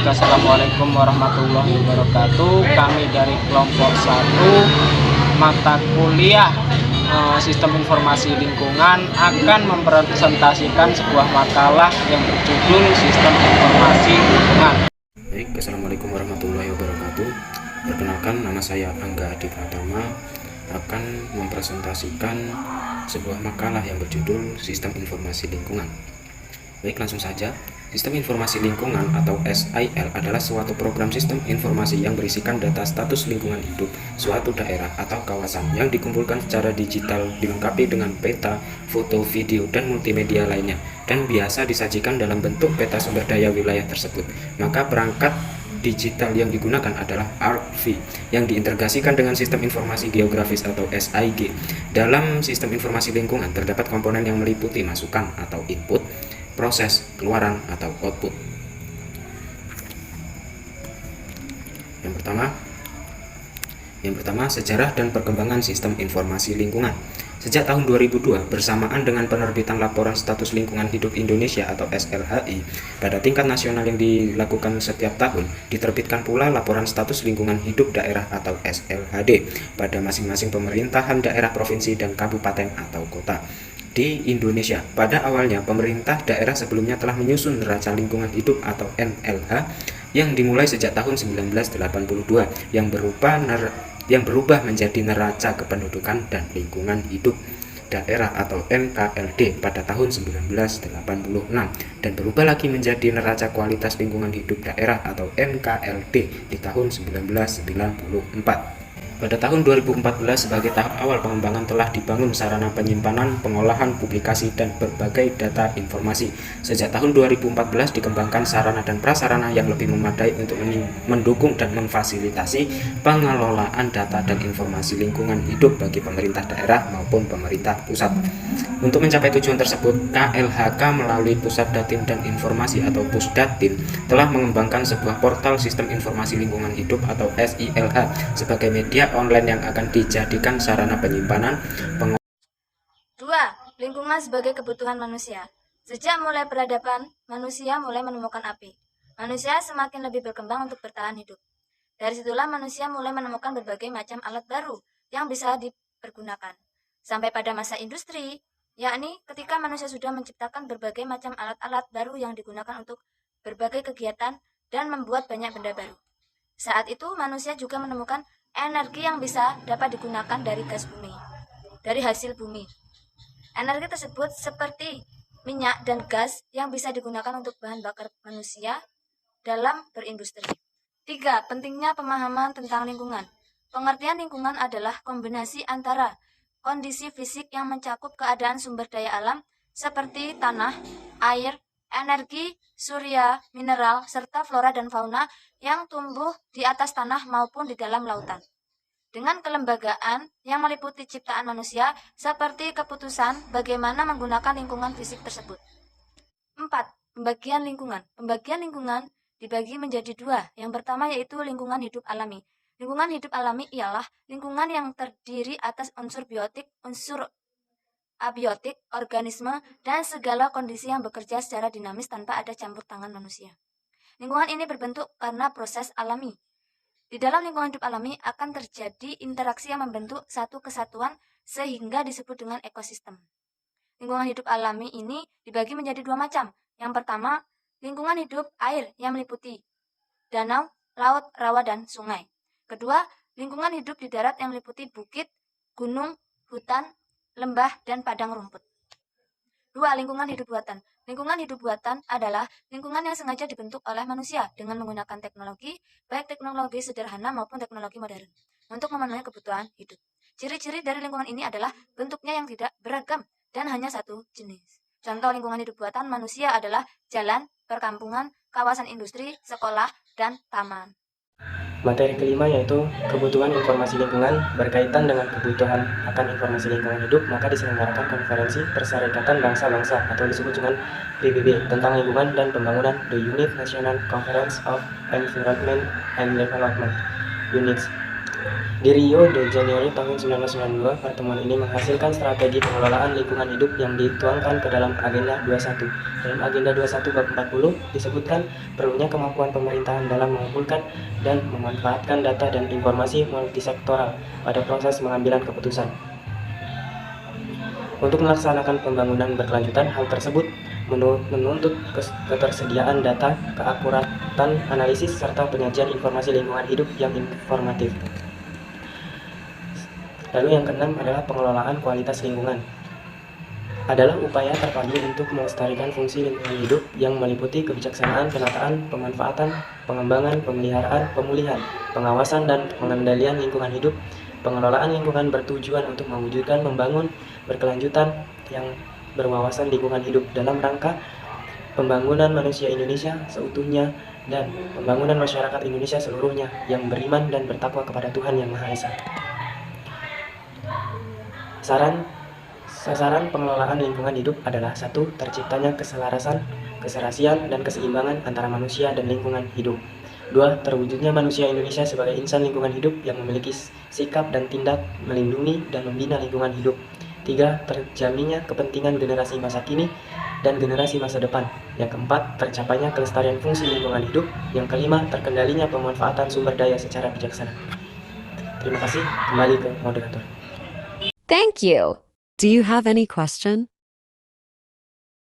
Baik, assalamualaikum warahmatullahi wabarakatuh. Kami dari kelompok 1 mata kuliah Sistem Informasi Lingkungan akan mempresentasikan sebuah makalah yang berjudul Sistem Informasi Lingkungan. Baik, assalamualaikum warahmatullahi wabarakatuh. Perkenalkan, nama saya Angga Adi Pratama akan mempresentasikan sebuah makalah yang berjudul Sistem Informasi Lingkungan. Baik, langsung saja. Sistem Informasi Lingkungan atau SIL adalah suatu program sistem informasi yang berisikan data status lingkungan hidup suatu daerah atau kawasan yang dikumpulkan secara digital dilengkapi dengan peta, foto, video, dan multimedia lainnya, dan biasa disajikan dalam bentuk peta sumber daya wilayah tersebut. Maka perangkat digital yang digunakan adalah ArcV yang diintegrasikan dengan Sistem Informasi Geografis atau SIG. Dalam Sistem Informasi Lingkungan terdapat komponen yang meliputi masukan atau input, proses, keluaran atau output. Yang pertama, sejarah dan perkembangan sistem informasi lingkungan. Sejak tahun 2002, bersamaan dengan penerbitan Laporan Status Lingkungan Hidup Indonesia atau SLHI, pada tingkat nasional yang dilakukan setiap tahun, diterbitkan pula Laporan Status Lingkungan Hidup Daerah atau SLHD pada masing-masing pemerintahan daerah, provinsi, dan kabupaten atau kota. Di Indonesia, pada awalnya pemerintah daerah sebelumnya telah menyusun neraca lingkungan hidup atau NLH yang dimulai sejak tahun 1982 yang berubah menjadi neraca kependudukan dan lingkungan hidup daerah atau NKLD pada tahun 1986 dan berubah lagi menjadi neraca kualitas lingkungan hidup daerah atau NKLD di tahun 1994. Pada tahun 2014, sebagai tahap awal pengembangan telah dibangun sarana penyimpanan, pengolahan, publikasi, dan berbagai data informasi. Sejak tahun 2014 dikembangkan sarana dan prasarana yang lebih memadai untuk mendukung dan memfasilitasi pengelolaan data dan informasi lingkungan hidup bagi pemerintah daerah maupun pemerintah pusat. Untuk mencapai tujuan tersebut, KLHK melalui Pusat Datin dan Informasi atau Pusdatin telah mengembangkan sebuah portal Sistem Informasi Lingkungan Hidup atau SILH sebagai media online yang akan dijadikan sarana penyimpanan, 2. Lingkungan sebagai kebutuhan manusia. Sejak mulai peradaban, manusia mulai menemukan api. Manusia semakin lebih berkembang untuk bertahan hidup. Dari situlah manusia mulai menemukan berbagai macam alat baru yang bisa dipergunakan. Sampai pada masa industri, yakni ketika manusia sudah menciptakan berbagai macam alat-alat baru yang digunakan untuk berbagai kegiatan dan membuat banyak benda baru. Saat itu manusia juga menemukan energi yang bisa dapat digunakan dari gas bumi, dari hasil bumi. Energi tersebut seperti minyak dan gas yang bisa digunakan untuk bahan bakar manusia dalam berindustri. 3. Pentingnya pemahaman tentang lingkungan. Pengertian lingkungan adalah kombinasi antara kondisi fisik yang mencakup keadaan sumber daya alam seperti tanah, air, energi, surya, mineral, serta flora dan fauna yang tumbuh di atas tanah maupun di dalam lautan. Dengan kelembagaan yang meliputi ciptaan manusia seperti keputusan bagaimana menggunakan lingkungan fisik tersebut. 4. Pembagian lingkungan. Pembagian lingkungan dibagi menjadi 2. Yang pertama yaitu lingkungan hidup alami. Lingkungan hidup alami ialah lingkungan yang terdiri atas unsur biotik, unsur abiotik, organisme, dan segala kondisi yang bekerja secara dinamis tanpa ada campur tangan manusia. Lingkungan ini berbentuk karena proses alami. Di dalam lingkungan hidup alami akan terjadi interaksi yang membentuk satu kesatuan sehingga disebut dengan ekosistem. Lingkungan hidup alami ini dibagi menjadi 2 macam. Yang pertama, lingkungan hidup air yang meliputi danau, laut, rawa, dan sungai. Kedua, lingkungan hidup di darat yang meliputi bukit, gunung, hutan, lembah, dan padang rumput. 2. Lingkungan hidup buatan. Lingkungan hidup buatan adalah lingkungan yang sengaja dibentuk oleh manusia dengan menggunakan teknologi, baik teknologi sederhana maupun teknologi modern, untuk memenuhi kebutuhan hidup. Ciri-ciri dari lingkungan ini adalah bentuknya yang tidak beragam dan hanya satu jenis. Contoh lingkungan hidup buatan manusia adalah jalan, perkampungan, kawasan industri, sekolah, dan taman. Materi kelima yaitu kebutuhan informasi lingkungan. Berkaitan dengan kebutuhan akan informasi lingkungan hidup, maka diselenggarakan konferensi Perserikatan Bangsa-Bangsa atau disebut dengan PBB tentang lingkungan dan pembangunan, The Unit National Conference of Environment and Development, UNIDS. Di Rio de Janeiro tahun 1992, pertemuan ini menghasilkan strategi pengelolaan lingkungan hidup yang dituangkan ke dalam Agenda 21. Dalam Agenda 21 bab 40 disebutkan perlunya kemampuan pemerintahan dalam mengumpulkan dan memanfaatkan data dan informasi multisektoral pada proses pengambilan keputusan. Untuk melaksanakan pembangunan berkelanjutan, hal tersebut menuntut ketersediaan data, keakuratan analisis, serta penyajian informasi lingkungan hidup yang informatif. Lalu yang keenam adalah pengelolaan kualitas lingkungan. Adalah upaya terpadu untuk melestarikan fungsi lingkungan hidup yang meliputi kebijaksanaan, penataan, pemanfaatan, pengembangan, pemeliharaan, pemulihan, pengawasan, dan pengendalian lingkungan hidup. Pengelolaan lingkungan bertujuan untuk mewujudkan membangun berkelanjutan yang berwawasan lingkungan hidup dalam rangka pembangunan manusia Indonesia seutuhnya dan pembangunan masyarakat Indonesia seluruhnya yang beriman dan bertakwa kepada Tuhan Yang Maha Esa. Sasaran pengelolaan lingkungan hidup adalah 1. Terciptanya keselarasan, keserasian, dan keseimbangan antara manusia dan lingkungan hidup. 2. Terwujudnya manusia Indonesia sebagai insan lingkungan hidup yang memiliki sikap dan tindak melindungi dan membina lingkungan hidup. 3. Terjaminnya kepentingan generasi masa kini dan generasi masa depan. Yang keempat, tercapainya kelestarian fungsi lingkungan hidup. Yang kelima, terkendalinya pemanfaatan sumber daya secara bijaksana. Terima kasih, kembali ke moderator. Thank you. Do you have any question?